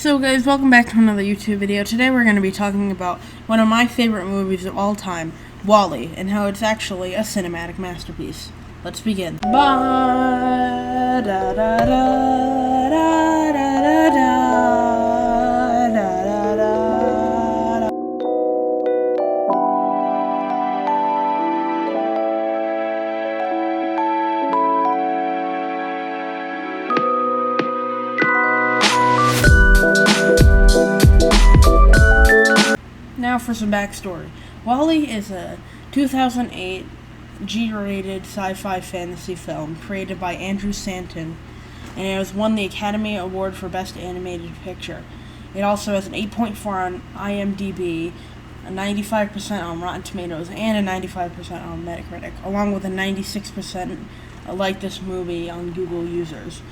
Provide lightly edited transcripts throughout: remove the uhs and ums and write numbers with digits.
So guys, welcome back to another YouTube video. Today we're going to be talking about one of my favorite movies of all time, WALL-E, and how it's actually a cinematic masterpiece. Let's begin. Now for some backstory. WALL-E is a 2008 G-rated sci-fi fantasy film created by Andrew Stanton, and it has won the Academy Award for Best Animated Picture. It also has an 8.4 on IMDb, a 95% on Rotten Tomatoes, and a 95% on Metacritic, along with a 96% like this movie on Google users.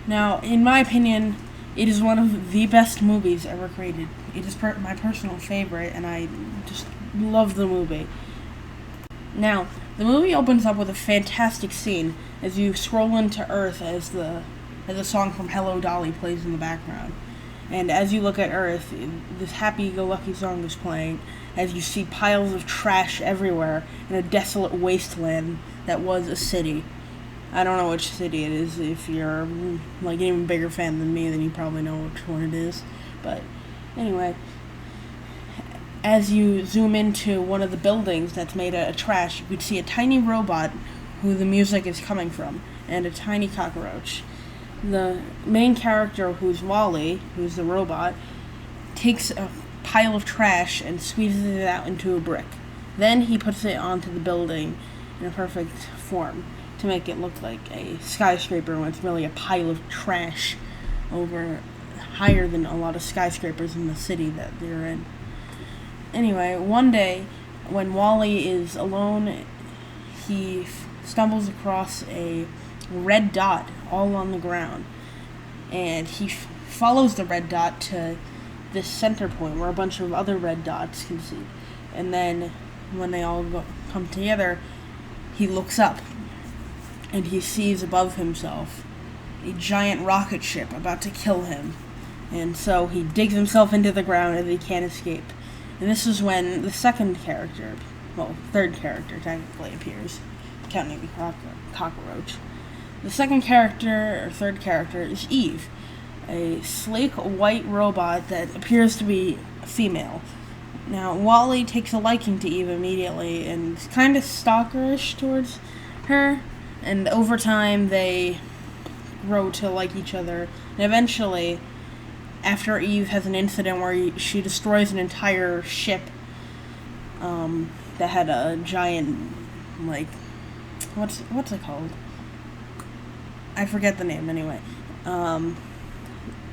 Now, in my opinion, it is one of the best movies ever created. It is my personal favorite, and I just love the movie. Now, the movie opens up with a fantastic scene as you scroll into Earth as the song from Hello Dolly plays in the background. And as you look at Earth, this happy-go-lucky song is playing as you see piles of trash everywhere in a desolate wasteland that was a city. I don't know which city it is. If you're like an even bigger fan than me, then you probably know which one it is. But anyway, as you zoom into one of the buildings that's made out of trash, you could see a tiny robot who the music is coming from, and a tiny cockroach. The main character, who's WALL-E, who's the robot, takes a pile of trash and squeezes it out into a brick. Then he puts it onto the building in a perfect form to make it look like a skyscraper when it's really a pile of trash over higher than a lot of skyscrapers in the city that they're in. Anyway, one day when WALL-E is alone, he stumbles across a red dot all on the ground, and he follows the red dot to this center point where a bunch of other red dots can see. And then when they all come together, he looks up and he sees above himself a giant rocket ship about to kill him. And so he digs himself into the ground and he can't escape. And this is when the third character technically appears, counting the cockroach. The third character is Eve, a sleek white robot that appears to be female. Now, WALL-E takes a liking to Eve immediately and is kind of stalkerish towards her, and over time they grow to like each other. And eventually, after Eve has an incident where she destroys an entire ship that had a giant, like, what's it called? I forget the name anyway.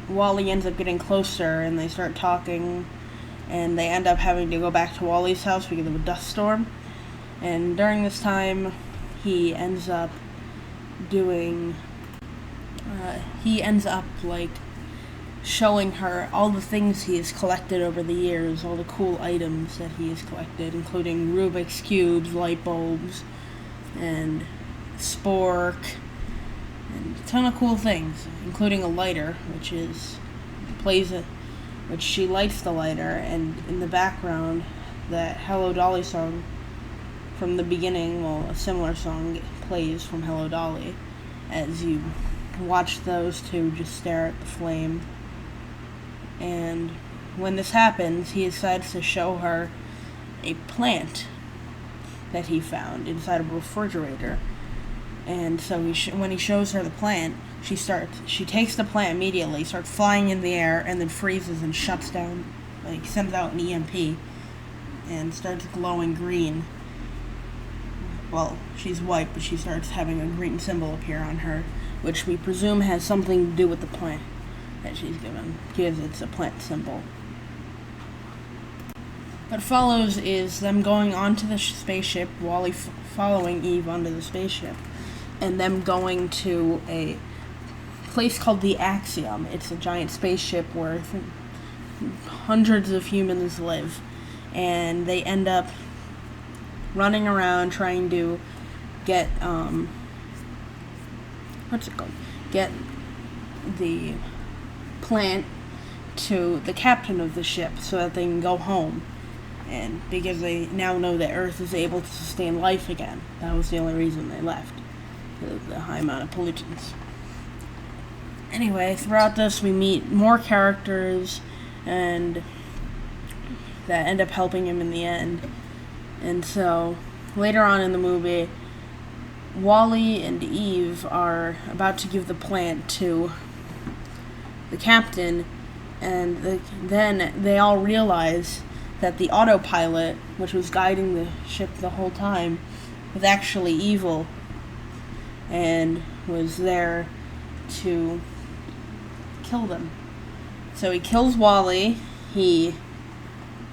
WALL-E ends up getting closer and they start talking, and they end up having to go back to WALL-E's house because of a dust storm. And during this time, he ends up showing her all the things he has collected over the years, all the cool items that he has collected, including Rubik's Cubes, light bulbs, and spork, and a ton of cool things, including a lighter, which she lights the lighter, and in the background, that Hello Dolly song from the beginning, well, a similar song plays from Hello Dolly, as you watch those two just stare at the flame. And when this happens, he decides to show her a plant that he found inside of a refrigerator. And so when he shows her the plant, she takes the plant immediately, starts flying in the air, and then freezes and shuts down, like sends out an EMP, and starts glowing green. Well, she's white, but she starts having a green symbol appear on her, which we presume has something to do with the plant that she's given, because it's a plant symbol. What follows is them going onto the spaceship, WALL-E following Eve onto the spaceship, and them going to a place called the Axiom. It's a giant spaceship where hundreds of humans live, and they end up running around trying to get get the plant to the captain of the ship so that they can go home. And because they now know that Earth is able to sustain life again. That was the only reason they left. The high amount of pollutants. Anyway, throughout this we meet more characters and that end up helping him in the end. And so, later on in the movie, Wally and Eve are about to give the plant to the captain, and then they all realize that the autopilot, which was guiding the ship the whole time, was actually evil and was there to kill them. So he kills Wally, he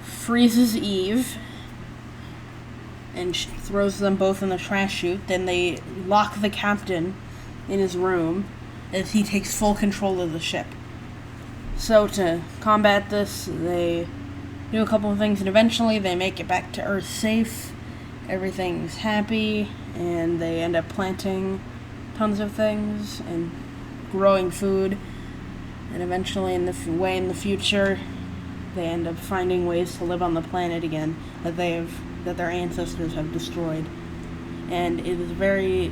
freezes Eve, and throws them both in the trash chute. Then they lock the captain in his room as he takes full control of the ship. So to combat this, they do a couple of things, and eventually they make it back to Earth safe. Everything's happy, and they end up planting tons of things and growing food. And eventually, in the future, they end up finding ways to live on the planet again that their ancestors have destroyed. And it is a very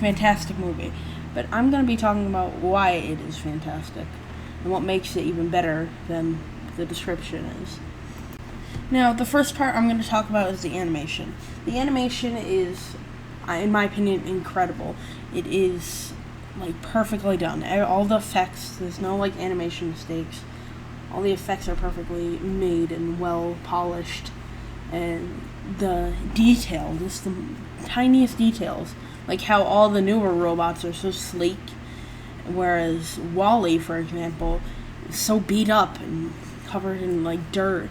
fantastic movie. But I'm going to be talking about why it is fantastic and what makes it even better than the description is. Now, the first part I'm going to talk about is the animation. The animation is, in my opinion, incredible. It is perfectly done. All the effects, there's no animation mistakes. All the effects are perfectly made and well polished. And the detail, just the tiniest details, like how all the newer robots are so sleek, whereas Wall-E, for example, is so beat up and covered in dirt.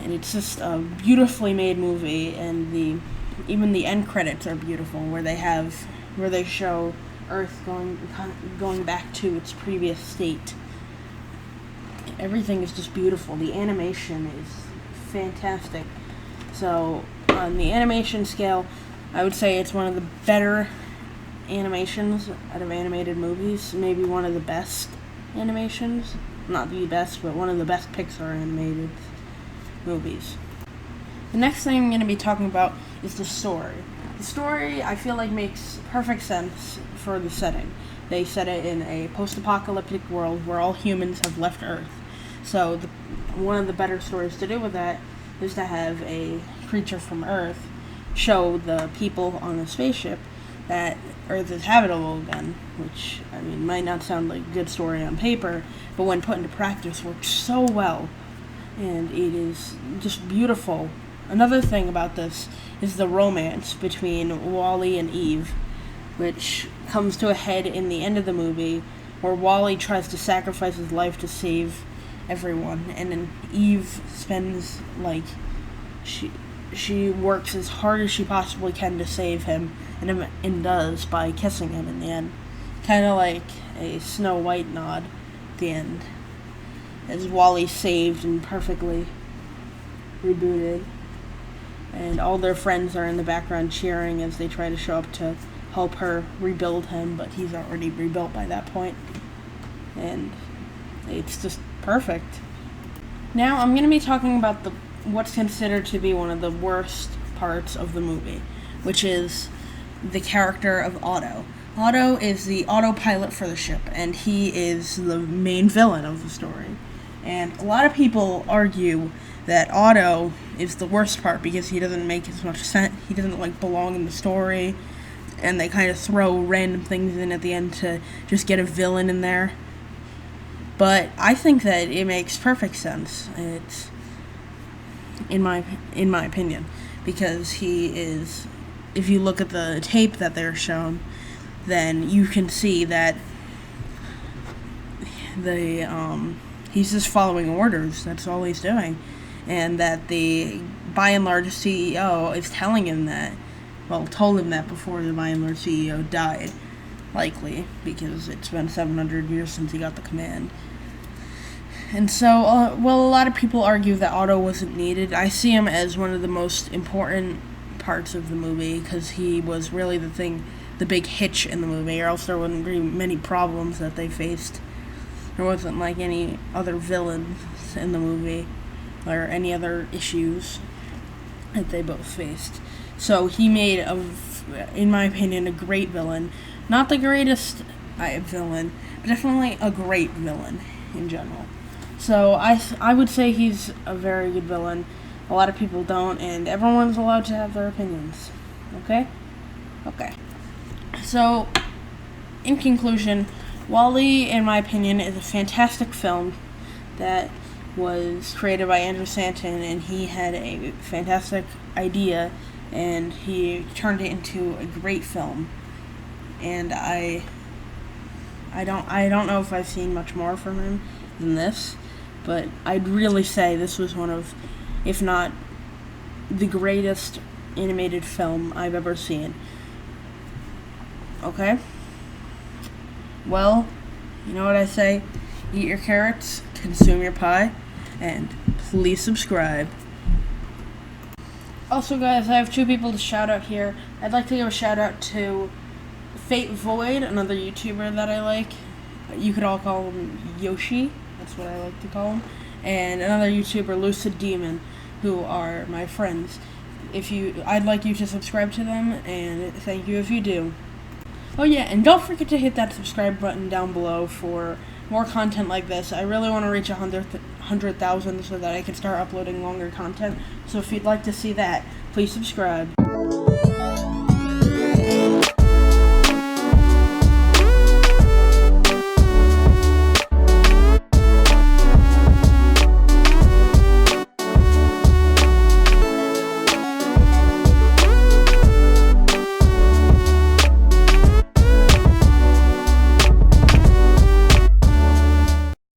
And it's just a beautifully made movie, and even the end credits are beautiful, where they show Earth going back to its previous state. Everything is just beautiful. The animation is fantastic. So, on the animation scale, I would say it's one of the better animations out of animated movies. Maybe one of the best animations. Not the best, but one of the best Pixar animated movies. The next thing I'm going to be talking about is the story. The story, I feel makes perfect sense for the setting. They set it in a post-apocalyptic world where all humans have left Earth. So one of the better stories to do with that is to have a creature from Earth show the people on a spaceship that Earth is habitable again, which, might not sound like a good story on paper, but when put into practice works so well, and it is just beautiful. Another thing about this is the romance between Wall-E and Eve, which comes to a head in the end of the movie, where Wall-E tries to sacrifice his life to save everyone, and then Eve spends, she works as hard as she possibly can to save him, and does by kissing him in the end. Kind of like a Snow White nod at the end, as Wall-E's saved and perfectly rebooted. And all their friends are in the background cheering as they try to show up to help her rebuild him, but he's already rebuilt by that point. And it's just perfect. Now I'm going to be talking about what's considered to be one of the worst parts of the movie, which is the character of Otto. Otto is the autopilot for the ship, and he is the main villain of the story. And a lot of people argue that Otto is the worst part because he doesn't make as much sense. He doesn't belong in the story, and they kind of throw random things in at the end to just get a villain in there. But I think that it makes perfect sense. It's in my opinion, because he is. If you look at the tape that they're shown, then you can see that he's just following orders. That's all he's doing. And that the by and large CEO is telling him that, told him that before the by and large CEO died, likely, because it's been 700 years since he got the command. And so, a lot of people argue that Otto wasn't needed. I see him as one of the most important parts of the movie, because he was really the big hitch in the movie, or else there wouldn't be many problems that they faced. There wasn't like any other villains in the movie or any other issues that they both faced. So he made, in my opinion, a great villain. Not the greatest villain, but definitely a great villain in general. So I would say he's a very good villain. A lot of people don't, and everyone's allowed to have their opinions. Okay? Okay. So, in conclusion, WALL-E, in my opinion, is a fantastic film that was created by Andrew Stanton, and he had a fantastic idea, and he turned it into a great film. And I don't know if I've seen much more from him than this, but I'd really say this was one of, if not the greatest animated film I've ever seen. Okay? Well, you know what I say? Eat your carrots, consume your pie, and please subscribe. Also, guys, I have two people to shout out here. I'd like to give a shout out to Fate Void, another YouTuber that I like. You could all call him Yoshi. That's what I like to call him. And another YouTuber, Lucid Demon, who are my friends. I'd like you to subscribe to them, and thank you if you do. Oh yeah, and don't forget to hit that subscribe button down below for more content like this. I really want to reach 100,000 so that I can start uploading longer content. So if you'd like to see that, please subscribe.